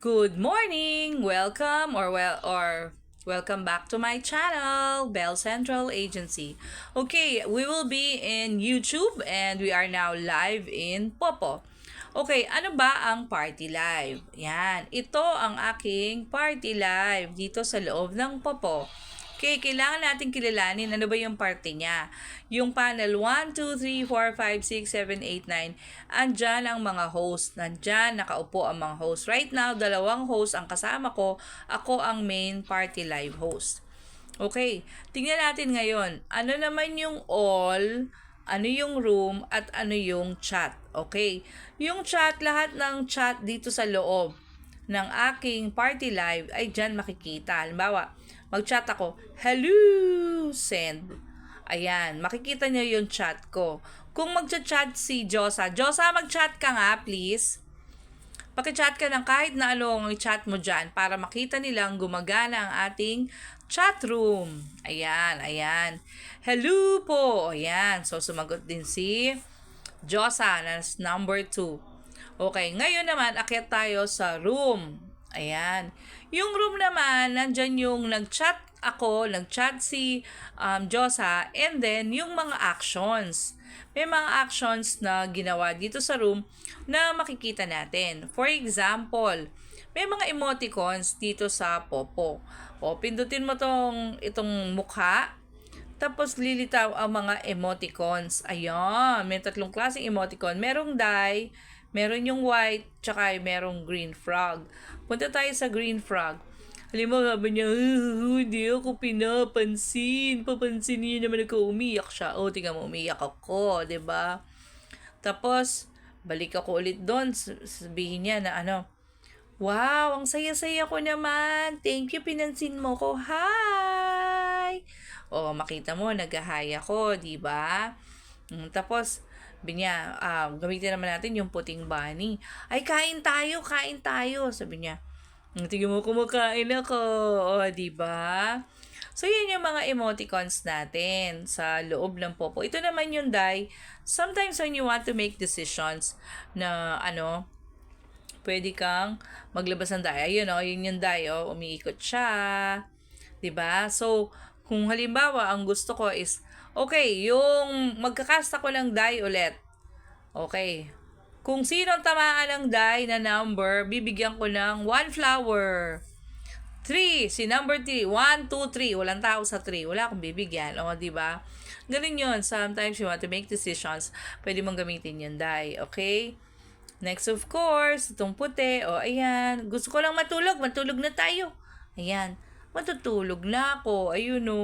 Good morning! Welcome back to my channel, Bell Central Agency. Okay, we will be in YouTube and we are now live in Popo. Okay, ano ba ang Party Live? Yan, ito ang aking Party Live dito sa loob ng Popo. Okay, kailangan natin kilalanin ano ba yung parte niya. Yung panel 1, 2, 3, 4, 5, 6, 7, 8, 9. Andyan ang mga host. Nandyan, nakaupo ang mga host. Right now, dalawang host ang kasama ko. Ako ang main party live host. Okay, tingnan natin ngayon. Ano naman yung all, ano yung room, at ano yung chat. Okay, yung chat, lahat ng chat dito sa loob ng aking party live ay dyan makikita. Halimbawa, mag-chat ako, hello, send. Ayan, makikita niyo yung chat ko. Kung mag-chat si Josa, Josa, mag-chat ka nga, please. Paki-chat ka ng kahit na ano ang i-chat mo dyan para makita nilang gumagana ang ating chat room. Ayan, ayan. Hello po. Ayan, so sumagot din si Josa na number 2. Okay, ngayon naman, akyat tayo sa room. Ayan. Yung room naman, nandyan yung nag-chat ako, nag-chat si Josa, and then yung mga actions. May mga actions na ginawa dito sa room na makikita natin. For example, may mga emoticons dito sa Popo. O, pindutin mo itong mukha, tapos lilitaw ang mga emoticons. Ayan, may tatlong klaseng emoticon. Merong die, meron yung white, tsaka merong green frog. Punta tayo sa green frog. Halimbawa, sabi niya, hindi ako pinapansin. Papansin niya naman ako, umiyak siya. O, tingnan mo, umiyak ako, ba diba? Tapos, balik ako ulit doon. Sabihin niya na wow, ang saya-saya ko naman. Thank you, pinansin mo ko. Hi! O, makita mo, nag-hi ako, di ba? Tapos, sabi niya, gamitin naman natin yung puting bunny. Ay, kain tayo. Sabi niya, tingnan mo, kumakain ako. O, di ba? So, yun yung mga emoticons natin sa loob ng Popo. Ito naman yung die. Sometimes when you want to make decisions na, pwede kang maglabas ng die. Ayun, yun yung die, umiikot siya. 'Di ba? So, kung halimbawa, ang gusto ko is, okay, yung magkakast ako ng die ulit. Okay. Kung sino tamaan ng die na number, bibigyan ko ng 1 flower. 3, si number 3, 1, 2, 3. Walang tao sa 3. Wala akong bibigyan. O, di ba? Ganun yun. Sometimes you want to make decisions, pwede mong gamitin yung die. Okay? Next, of course, itong puti. O, ayan. Gusto ko lang matulog. Matulog na tayo. Ayan. Matutulog na ako. Ayun o.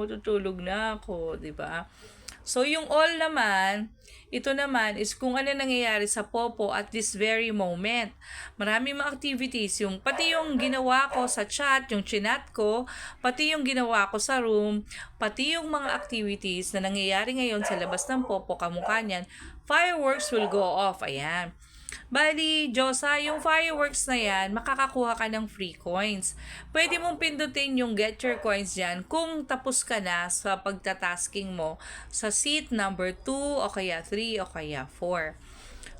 Tutulog na ako. Diba? So, yung all naman, ito naman is kung ano nangyayari sa Popo at this very moment. Maraming mga activities. Pati yung ginawa ko sa chat, yung chinat ko, pati yung ginawa ko sa room, pati yung mga activities na nangyayari ngayon sa labas ng Popo, kamukha niyan, fireworks will go off. Ayan. Bali, Josa, yung fireworks na yan, makakakuha ka ng free coins. Pwede mong pindutin yung get your coins dyan kung tapos ka na sa pagtatasking mo sa seat number 2 o kaya 3 o kaya 4.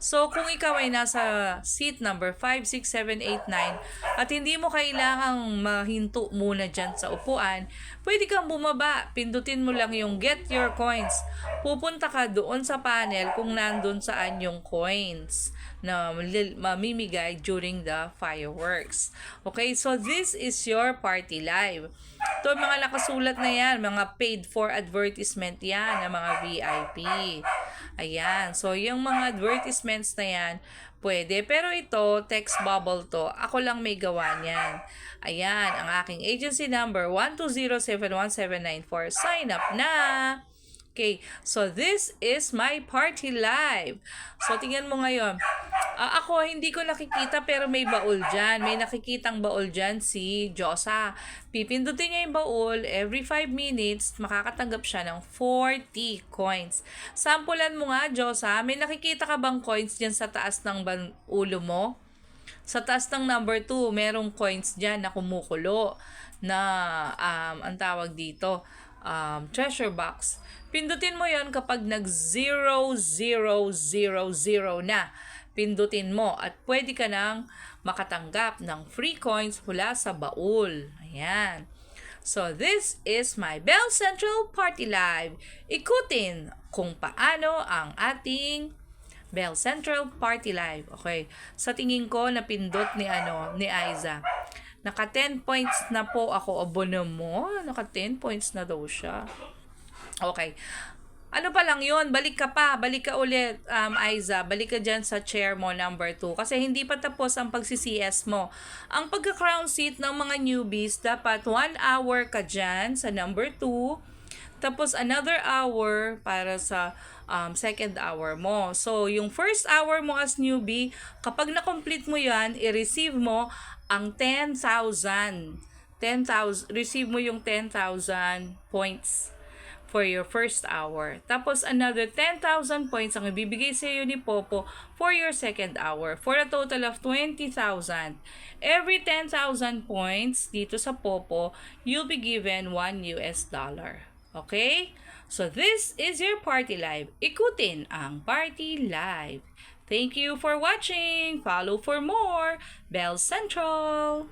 So, kung ikaw ay nasa seat number 5, 6, 7, 8, 9 at hindi mo kailangang mahinto muna dyan sa upuan, pwede kang bumaba. Pindutin mo lang yung get your coins. Pupunta ka doon sa panel kung nandun saan yung coins na mamimigay during the fireworks. Okay, so this is your party live. Ito, mga nakasulat na yan, mga paid for advertisement yan, ng mga VIP. Ayan, so yung mga advertisements na yan, pwede. Pero ito, text bubble to. Ako lang may gawa niyan. Ayan, ang aking agency number, 120711794. Sign up na! Okay, so this is my party live. So, tingnan mo ngayon. Ako, hindi ko nakikita pero may baul dyan. May nakikitang baul dyan si Josa. Pipindutin niya yung baul. Every 5 minutes, makakatanggap siya ng 40 coins. Sampulan mo nga, Josa. May nakikita ka bang coins dyan sa taas ng ulo mo? Sa taas ng number 2, merong coins dyan na kumukulo na, ang tawag dito, treasure box. Pindutin mo yon kapag nag 0000 na. pindutin mo at pwede ka nang makatanggap ng free coins mula sa baul. Ayan. So, this is my Bell Central Party Live. Ikutin kung paano ang ating Bell Central Party Live. Okay. Sa tingin ko, napindot ni Aiza. Naka 10 points na po ako. Abono mo. Naka 10 points na daw siya. Okay. Ano pa lang yun? Balik ka ulit, Aiza. Balik ka dyan sa chair mo, number 2. Kasi hindi pa tapos ang pagsi-CS mo. Ang pagka-crown seat ng mga newbies, dapat 1 hour ka dyan sa number 2. Tapos another hour para sa second hour mo. So, yung first hour mo as newbie, kapag na-complete mo yan, i-receive mo ang 10,000. Receive mo yung 10,000 points for your first hour. Tapos, another 10,000 points ang ibibigay sa iyo ni Popo for your second hour, for a total of 20,000. Every 10,000 points dito sa Popo, you'll be given $1. Okay? So, this is your Party Live. Ikutin ang Party Live. Thank you for watching. Follow for more. Bell Central.